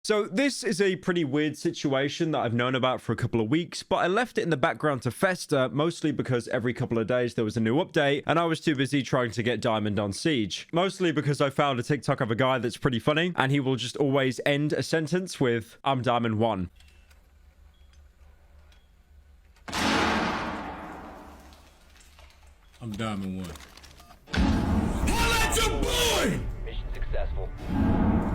So this is a pretty weird situation that I've known about for a couple of weeks, but I left it in the background to fester, mostly because every couple of days there was a new update, and I was too busy trying to get Diamond on Siege. Mostly because I found a TikTok of a guy that's pretty funny, and he will just always end a sentence with, "I'm Diamond 1. I'm Diamond 1. Holla at your boy! Mission successful.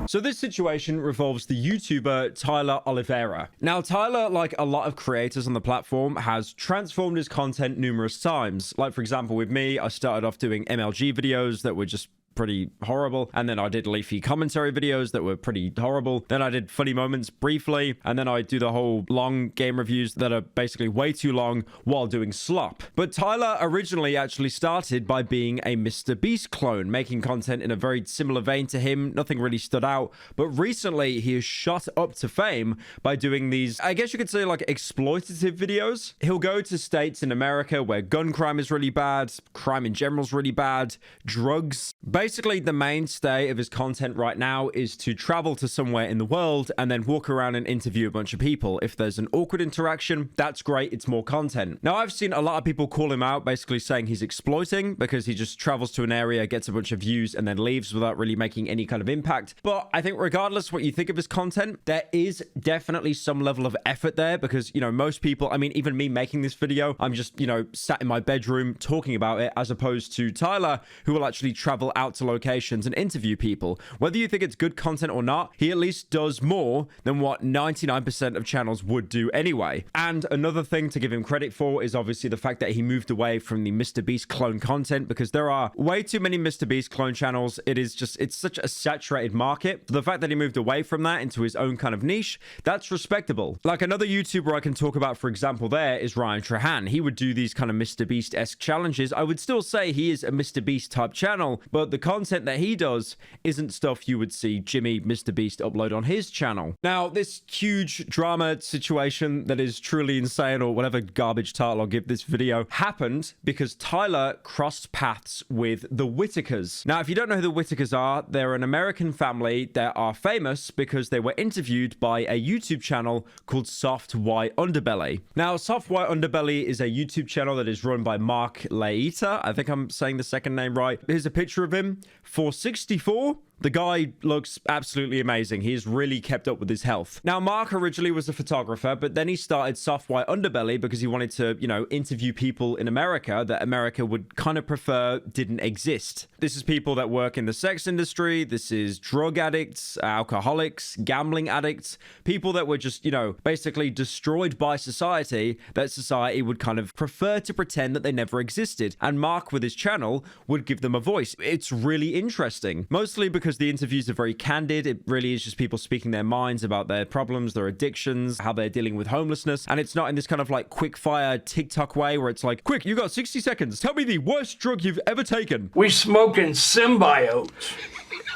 So this situation revolves the YouTuber Tyler Olivera. Now, Tyler, like a lot of creators on the platform, has transformed his content numerous times. Like, for example, with me, I started off doing MLG videos that were just pretty horrible, and then I did leafy commentary videos that were pretty horrible. Then I did funny moments briefly, and then I do the whole long game reviews that are basically way too long while doing slop. But Tyler originally actually started by being a Mr. Beast clone, making content in a very similar vein to him. Nothing really stood out, but recently he has shot up to fame by doing these, I guess you could say, like exploitative videos. He'll go to states in America where gun crime is really bad, crime in general is really bad, drugs. Basically, the mainstay of his content right now is to travel to somewhere in the world and then walk around and interview a bunch of people. If there's an awkward interaction, that's great. It's more content. Now, I've seen a lot of people call him out, basically saying he's exploiting because he just travels to an area, gets a bunch of views, and then leaves without really making any kind of impact. But I think regardless what you think of his content, there is definitely some level of effort there because, you know, most people, I mean, even me making this video, I'm just, you know, sat in my bedroom talking about it, as opposed to Tyler, who will actually travel out to locations and interview people. Whether you think it's good content or not, he at least does more than what 99% of channels would do anyway. And another thing to give him credit for is obviously the fact that he moved away from the Mr. Beast clone content, because there are way too many Mr. Beast clone channels. It's such a saturated market. The fact that he moved away from that into his own kind of niche, that's respectable. Like another YouTuber I can talk about, for example, there is Ryan Trahan. He would do these kind of Mr. Beast-esque challenges. I would still say he is a Mr. Beast type channel, but the content that he does isn't stuff you would see Jimmy Mr. Beast upload on his channel. Now, this huge drama situation that is truly insane, or whatever garbage title I'll give this video, happened because Tyler crossed paths with the Whitakers. Now, if you don't know who the Whitakers are, they're an American family that are famous because they were interviewed by a YouTube channel called Soft White Underbelly. Now, Soft White Underbelly is a YouTube channel that is run by Mark Laeta. I think I'm saying the second name right. Here's a picture of him. For 64, the guy looks absolutely amazing. He's really kept up with his health. Now, Mark originally was a photographer, but then he started Soft White Underbelly because he wanted to, you know, interview people in America that America would kind of prefer didn't exist. This is people that work in the sex industry. This is drug addicts, alcoholics, gambling addicts, people that were just, you know, basically destroyed by society, that society would kind of prefer to pretend that they never existed. And Mark, with his channel, would give them a voice. It's really interesting, mostly because the interviews are very candid. It really is just people speaking their minds about their problems, their addictions, how they're dealing with homelessness. And it's not in this kind of like quick fire TikTok way where it's like, quick, you got 60 seconds. Tell me the worst drug you've ever taken. We smoking symbiotes.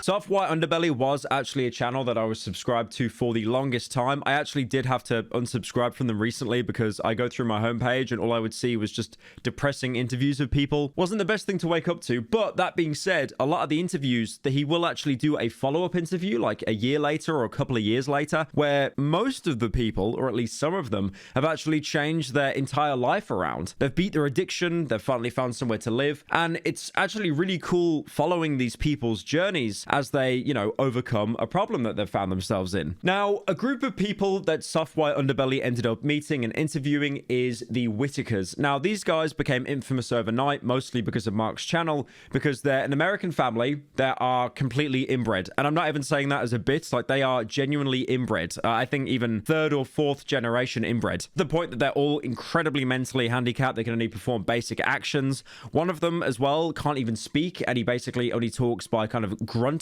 Soft White Underbelly was actually a channel that I was subscribed to for the longest time. I actually did have to unsubscribe from them recently because I go through my homepage and all I would see was just depressing interviews of people. Wasn't the best thing to wake up to, but that being said, a lot of the interviews that he will actually do a follow-up interview like a year later or a couple of years later, where most of the people, or at least some of them, have actually changed their entire life around. They've beat their addiction, they've finally found somewhere to live, and it's actually really cool following these people's journeys as they, you know, overcome a problem that they've found themselves in. Now, a group of people that Soft White Underbelly ended up meeting and interviewing is the Whitakers. Now, these guys became infamous overnight, mostly because of Mark's channel, because they're an American family that are completely inbred. And I'm not even saying that as a bit, like they are genuinely inbred. I think even third or fourth generation inbred. The point that they're all incredibly mentally handicapped. They can only perform basic actions. One of them as well can't even speak, and he basically only talks by kind of grunting.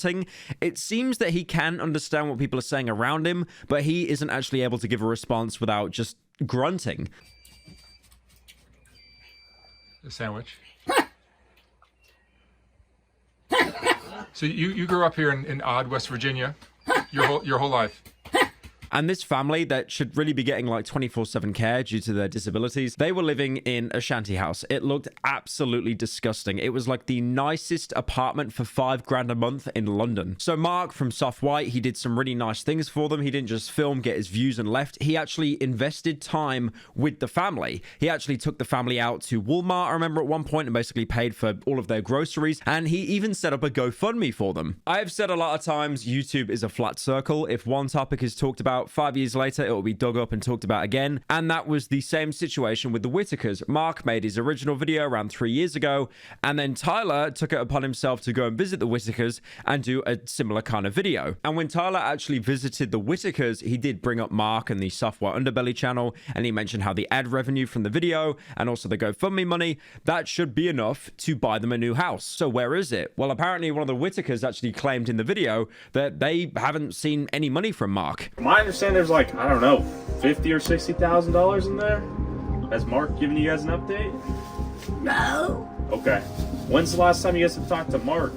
It seems that he can understand what people are saying around him, but he isn't actually able to give a response without just grunting. A sandwich. So you grew up here in odd West Virginia your whole life. And this family that should really be getting like 24/7 care due to their disabilities, they were living in a shanty house. It looked absolutely disgusting. It was like the nicest apartment for $5 grand a month in London. So Mark from Soft White, he did some really nice things for them. He didn't just film, get his views and left. He actually invested time with the family. He actually took the family out to Walmart, I remember at one point, and basically paid for all of their groceries. And he even set up a GoFundMe for them. I've said a lot of times, YouTube is a flat circle. If one topic is talked about, 5 years later, it will be dug up and talked about again. And that was the same situation with the Whitakers. Mark made his original video around 3 years ago, and then Tyler took it upon himself to go and visit the Whitakers and do a similar kind of video. And when Tyler actually visited the Whitakers, he did bring up Mark and the Soft White Underbelly channel, and he mentioned how the ad revenue from the video and also the GoFundMe money, that should be enough to buy them a new house. So where is it? Well, apparently one of the Whitakers actually claimed in the video that they haven't seen any money from Mark. From my understanding, there's like, I don't know, $50,000 or $60,000 in there. Has Mark given you guys an update? No. Okay. When's the last time you guys have talked to Mark?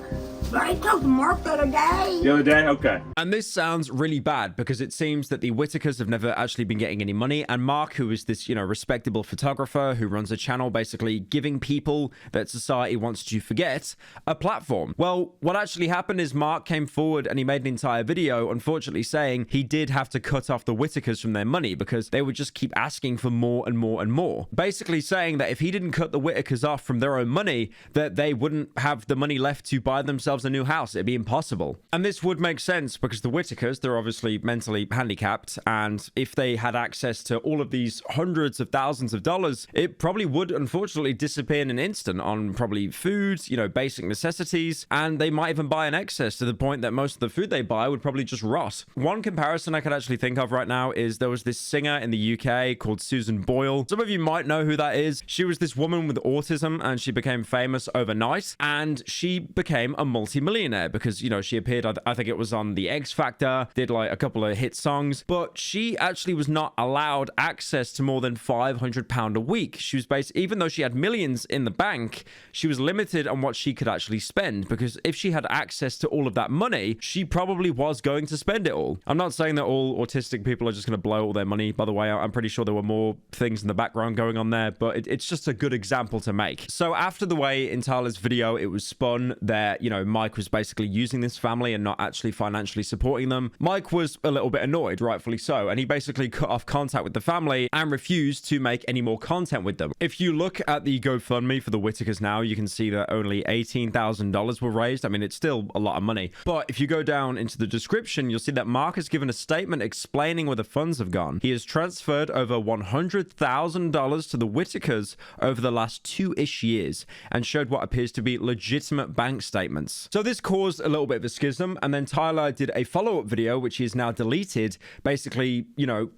I talked to Mark the other day. The other day? Okay. And this sounds really bad because it seems that the Whitakers have never actually been getting any money. And Mark, who is this, respectable photographer who runs a channel basically giving people that society wants to forget a platform. Well, what actually happened is Mark came forward and he made an entire video, unfortunately saying he did have to cut off the Whitakers from their money because they would just keep asking for more and more and more. Basically saying that if he didn't cut the Whitakers off from their own money, that they wouldn't have the money left to buy themselves a new house. It'd be impossible. And this would make sense because the Whitakers, they're obviously mentally handicapped, and if they had access to all of these hundreds of thousands of dollars, it probably would unfortunately disappear in an instant on probably food, basic necessities, and they might even buy in excess to the point that most of the food they buy would probably just rot. One comparison I could actually think of right now is there was this singer in the UK called Susan Boyle. Some of you might know who that is. She was this woman with autism and she became famous overnight, and she became a multi-millionaire because, she appeared, I think it was on The X Factor, did like a couple of hit songs, but she actually was not allowed access to more than £500 a week. She was even though she had millions in the bank, she was limited on what she could actually spend, because if she had access to all of that money, she probably was going to spend it all. I'm not saying that all autistic people are just going to blow all their money, by the way. I'm pretty sure there were more things in the background going on there, but it's just a good example to make. So after the way in Tyler's video it was spun that, Mike was basically using this family and not actually financially supporting them, Mike was a little bit annoyed, rightfully so, and he basically cut off contact with the family and refused to make any more content with them. If you look at the GoFundMe for the Whitakers now, you can see that only $18,000 were raised. I mean, it's still a lot of money, but if you go down into the description, you'll see that Mark has given a statement explaining where the funds have gone. He has transferred over $100,000 to the Whitakers over the last 2-ish years and showed what appears to be legitimate bank statements. So this caused a little bit of a schism, and then Tyler did a follow-up video which he has now deleted, basically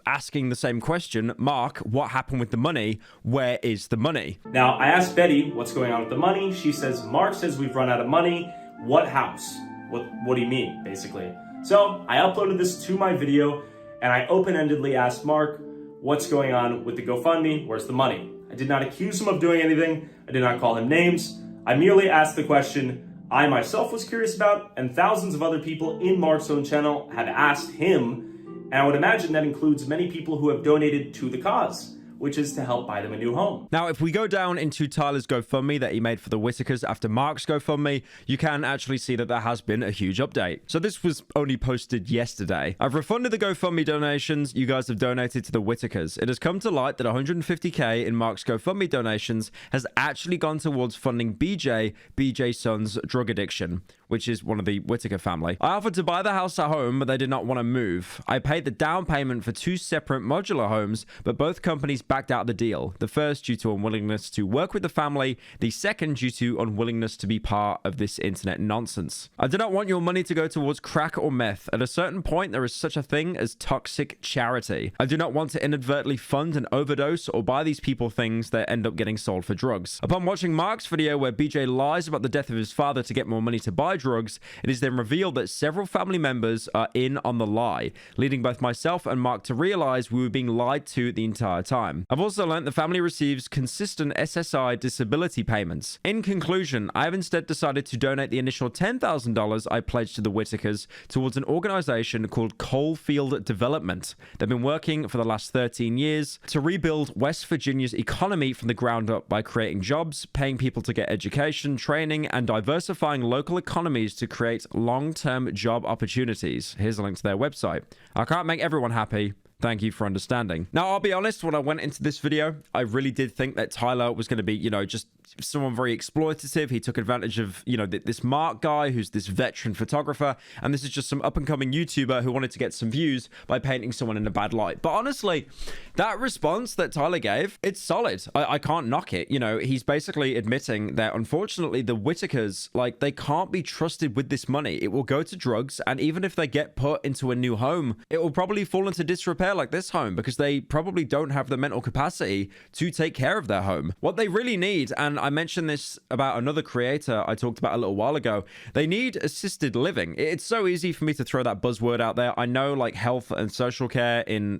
asking the same question: Mark, what happened with the money? Where is the money? Now, I asked Betty what's going on with the money. She says, Mark says we've run out of money. What house? What do you mean, basically? So I uploaded this to my video and I open-endedly asked Mark, what's going on with the GoFundMe? Where's the money? I did not accuse him of doing anything. I did not call him names. I merely asked the question I myself was curious about, and thousands of other people in Mark's own channel have asked him, and I would imagine that includes many people who have donated to the cause, which is to help buy them a new home. Now, if we go down into Tyler's GoFundMe that he made for the Whitakers after Mark's GoFundMe, you can actually see that there has been a huge update. So this was only posted yesterday. I've refunded the GoFundMe donations you guys have donated to the Whitakers. It has come to light that $150K in Mark's GoFundMe donations has actually gone towards funding BJ's son's drug addiction, which is one of the Whitaker family. I offered to buy the house at home, but they did not want to move. I paid the down payment for 2 separate modular homes, but both companies backed out of the deal. The first due to unwillingness to work with the family, the second due to unwillingness to be part of this internet nonsense. I do not want your money to go towards crack or meth. At a certain point, there is such a thing as toxic charity. I do not want to inadvertently fund an overdose or buy these people things that end up getting sold for drugs. Upon watching Mark's video where BJ lies about the death of his father to get more money to buy drugs, it is then revealed that several family members are in on the lie, leading both myself and Mark to realize we were being lied to the entire time. time. I've also learned the family receives consistent SSI disability payments. In conclusion, I have instead decided to donate the initial $10,000 I pledged to the Whitakers towards an organization called Coalfield Development. They've been working for the last 13 years to rebuild West Virginia's economy from the ground up by creating jobs, paying people to get education, training, and diversifying local economies to create long-term job opportunities. Here's a link to their website. I can't make everyone happy. Thank you for understanding. Now, I'll be honest, when I went into this video, I really did think that Tyler was going to be, just someone very exploitative. He took advantage of, this Mark guy who's this veteran photographer, and this is just some up-and-coming YouTuber who wanted to get some views by painting someone in a bad light. But honestly, that response that Tyler gave, it's solid. I can't knock it. He's basically admitting that, unfortunately, the Whitakers, they can't be trusted with this money. It will go to drugs, and even if they get put into a new home, it will probably fall into disrepair like this home because they probably don't have the mental capacity to take care of their home. What they really need, and I mentioned this about another creator I talked about a little while ago, they need assisted living. It's so easy for me to throw that buzzword out there. I know health and social care in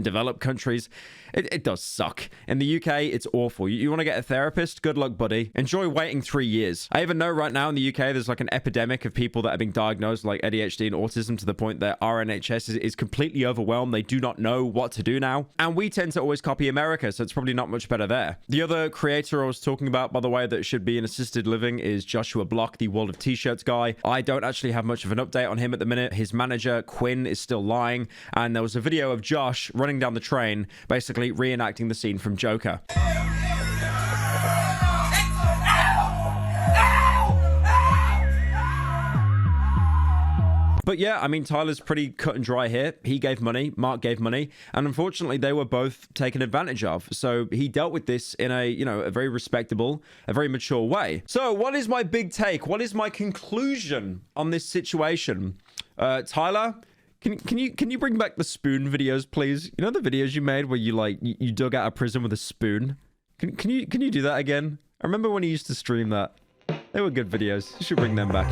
developed countries, it does suck. In the UK, it's awful. You want to get a therapist? Good luck, buddy. Enjoy waiting 3 years. I even know right now in the UK, there's an epidemic of people that are being diagnosed like ADHD and autism to the point that our NHS is completely overwhelmed. They do not know what to do now. And we tend to always copy America, so it's probably not much better there. The other creator I was talking about, by the way, that should be in assisted living is Joshua Block, the World of T-Shirts guy. I don't actually have much of an update on him at the minute. His manager, Quinn, is still lying. And there was a video of Josh running down the train, basically reenacting the scene from Joker. But yeah, I mean, Tyler's pretty cut and dry here. He gave money, Mark gave money, and unfortunately, they were both taken advantage of. So he dealt with this in a very respectable, a very mature way. So what is my big take? What is my conclusion on this situation? Tyler, can you bring back the spoon videos, please? You know the videos you made where you dug out of prison with a spoon? Can you do that again? I remember when you used to stream that. They were good videos. You should bring them back.